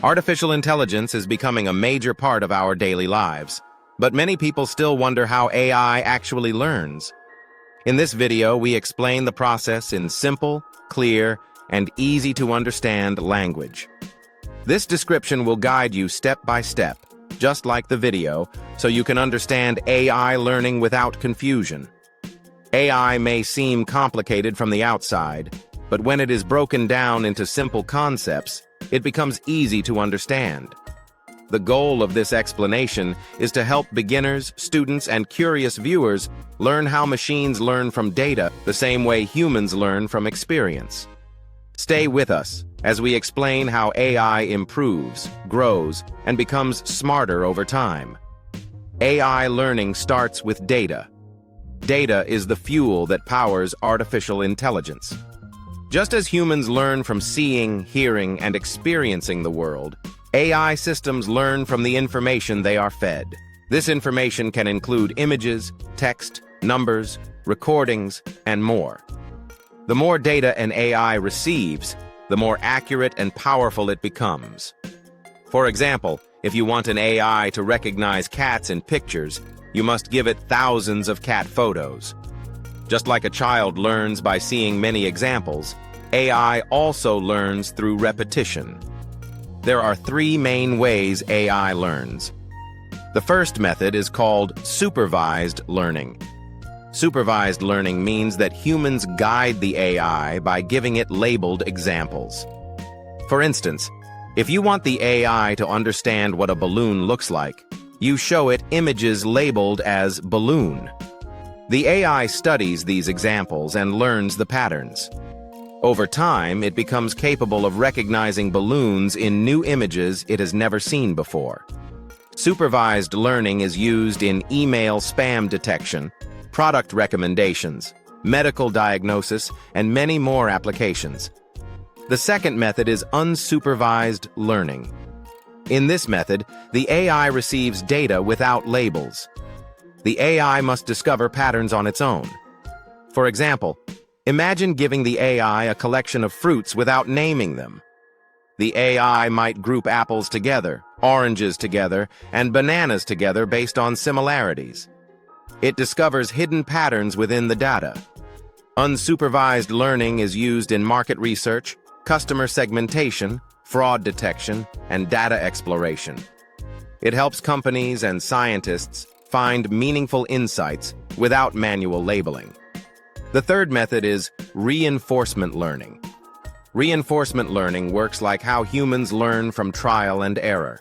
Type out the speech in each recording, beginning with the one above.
Artificial intelligence is becoming a major part of our daily lives, but many people still wonder how AI actually learns. In this video, we explain the process in simple, clear, and easy-to-understand language. This description will guide you step by step, just like the video, so you can understand AI learning without confusion. AI may seem complicated from the outside, but when it is broken down into simple concepts, it becomes easy to understand. The goal of this explanation is to help beginners, students, and curious viewers learn how machines learn from data the same way humans learn from experience. Stay with us as we explain how AI improves, grows, and becomes smarter over time. AI learning starts with data. Data is the fuel that powers artificial intelligence. Just as humans learn from seeing, hearing, and experiencing the world, AI systems learn from the information they are fed. This information can include images, text, numbers, recordings, and more. The more data an AI receives, the more accurate and powerful it becomes. For example, if you want an AI to recognize cats in pictures, you must give it thousands of cat photos. Just like a child learns by seeing many examples, AI also learns through repetition. There are three main ways AI learns. The first method is called supervised learning. Supervised learning means that humans guide the AI by giving it labeled examples. For instance, if you want the AI to understand what a balloon looks like, you show it images labeled as balloon. The AI studies these examples and learns the patterns. Over time, it becomes capable of recognizing balloons in new images it has never seen before. Supervised learning is used in email spam detection, product recommendations, medical diagnosis, and many more applications. The second method is unsupervised learning. In this method, the AI receives data without labels. The AI must discover patterns on its own. For example, imagine giving the AI a collection of fruits without naming them. The AI might group apples together, oranges together, and bananas together based on similarities. It discovers hidden patterns within the data. Unsupervised learning is used in market research, customer segmentation, fraud detection, and data exploration. It helps companies and scientists find meaningful insights without manual labeling. The third method is reinforcement learning. Reinforcement learning works like how humans learn from trial and error.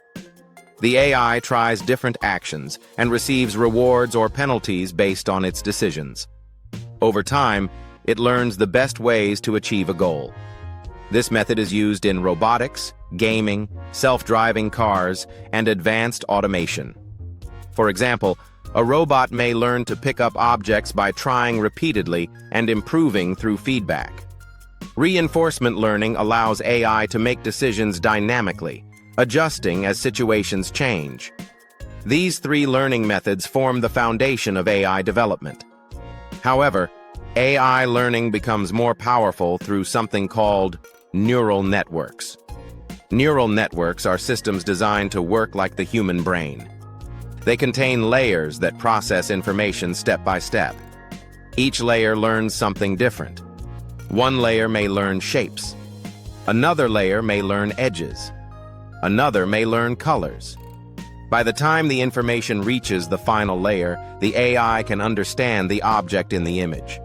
The AI tries different actions and receives rewards or penalties based on its decisions. Over time, it learns the best ways to achieve a goal. This method is used in robotics, gaming, self-driving cars, and advanced automation. For example, a robot may learn to pick up objects by trying repeatedly and improving through feedback. Reinforcement learning allows AI to make decisions dynamically, adjusting as situations change. These three learning methods form the foundation of AI development. However, AI learning becomes more powerful through something called neural networks. Neural networks are systems designed to work like the human brain. They contain layers that process information step by step. Each layer learns something different. One layer may learn shapes. Another layer may learn edges. Another may learn colors. By the time the information reaches the final layer, the AI can understand the object in the image.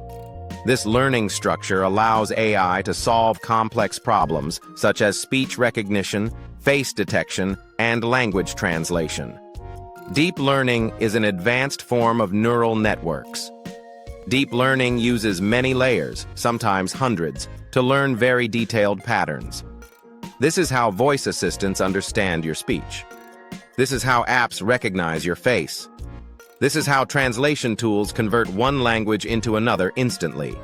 This learning structure allows AI to solve complex problems such as speech recognition, face detection, and language translation. Deep learning is an advanced form of neural networks. Deep learning uses many layers, sometimes hundreds, to learn very detailed patterns. This is how voice assistants understand your speech. This is how apps recognize your face. This is how translation tools convert one language into another instantly.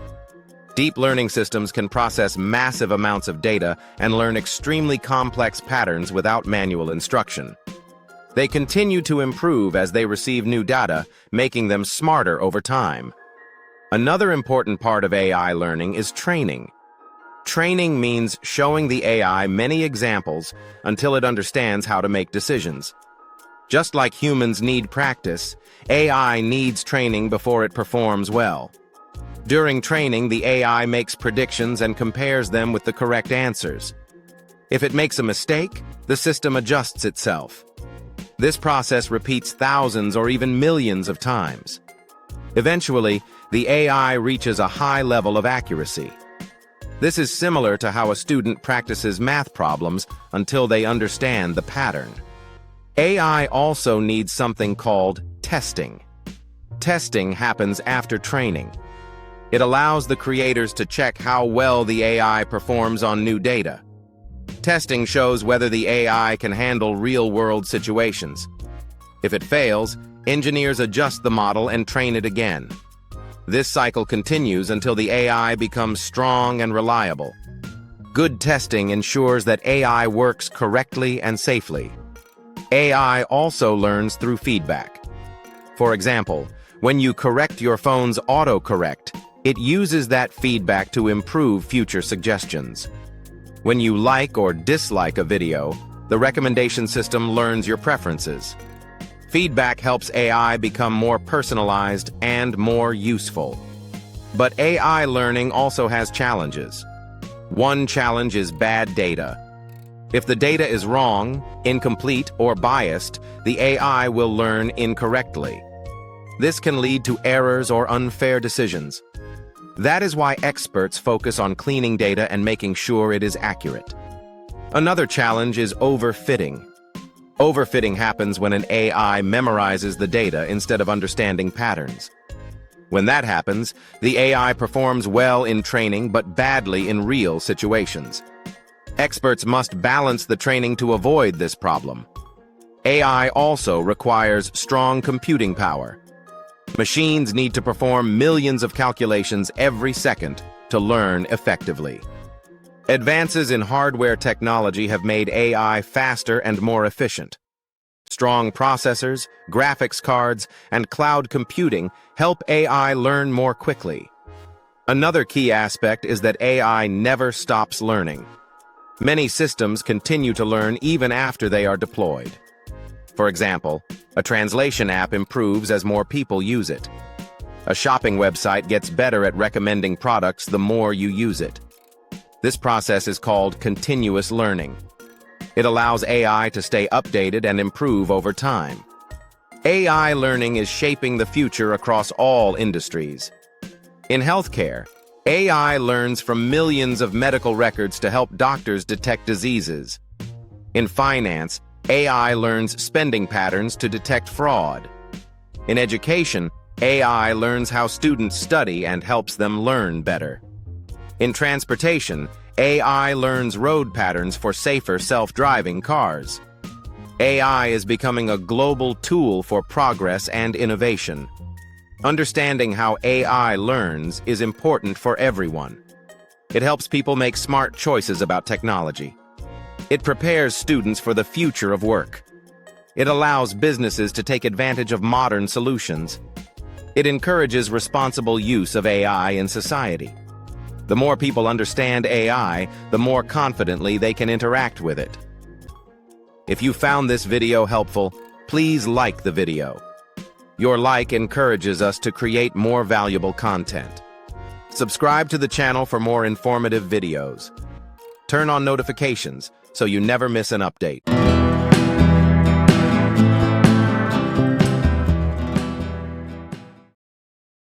Deep learning systems can process massive amounts of data and learn extremely complex patterns without manual instruction. They continue to improve as they receive new data, making them smarter over time. Another important part of AI learning is training. Training means showing the AI many examples until it understands how to make decisions. Just like humans need practice, AI needs training before it performs well. During training, the AI makes predictions and compares them with the correct answers. If it makes a mistake, the system adjusts itself. This process repeats thousands or even millions of times. Eventually, the AI reaches a high level of accuracy. This is similar to how a student practices math problems until they understand the pattern. AI also needs something called testing. Testing happens after training. It allows the creators to check how well the AI performs on new data. Testing shows whether the AI can handle real-world situations. If it fails, engineers adjust the model and train it again. This cycle continues until the AI becomes strong and reliable. Good testing ensures that AI works correctly and safely. AI also learns through feedback. For example, when you correct your phone's autocorrect, it uses that feedback to improve future suggestions. When you like or dislike a video, the recommendation system learns your preferences. Feedback helps AI become more personalized and more useful. But AI learning also has challenges. One challenge is bad data. If the data is wrong, incomplete, or biased, the AI will learn incorrectly. This can lead to errors or unfair decisions. That is why experts focus on cleaning data and making sure it is accurate. Another challenge is overfitting. Overfitting happens when an AI memorizes the data instead of understanding patterns. When that happens, the AI performs well in training but badly in real situations. Experts must balance the training to avoid this problem. AI also requires strong computing power. Machines need to perform millions of calculations every second to learn effectively. Advances in hardware technology have made AI faster and more efficient. Strong processors, graphics cards, and cloud computing help AI learn more quickly. Another key aspect is that AI never stops learning. Many systems continue to learn even after they are deployed. For example, a translation app improves as more people use it. A shopping website gets better at recommending products the more you use it. This process is called continuous learning. It allows AI to stay updated and improve over time. AI learning is shaping the future across all industries. In healthcare, AI learns from millions of medical records to help doctors detect diseases. In finance, AI learns spending patterns to detect fraud. In education, AI learns how students study and helps them learn better. In transportation, AI learns road patterns for safer self-driving cars. AI is becoming a global tool for progress and innovation. Understanding how AI learns is important for everyone. It helps people make smart choices about technology. It prepares students for the future of work. It allows businesses to take advantage of modern solutions. It encourages responsible use of AI in society. The more people understand AI, the more confidently they can interact with it. If you found this video helpful, please like the video. Your like encourages us to create more valuable content. Subscribe to the channel for more informative videos. Turn on notifications so you never miss an update.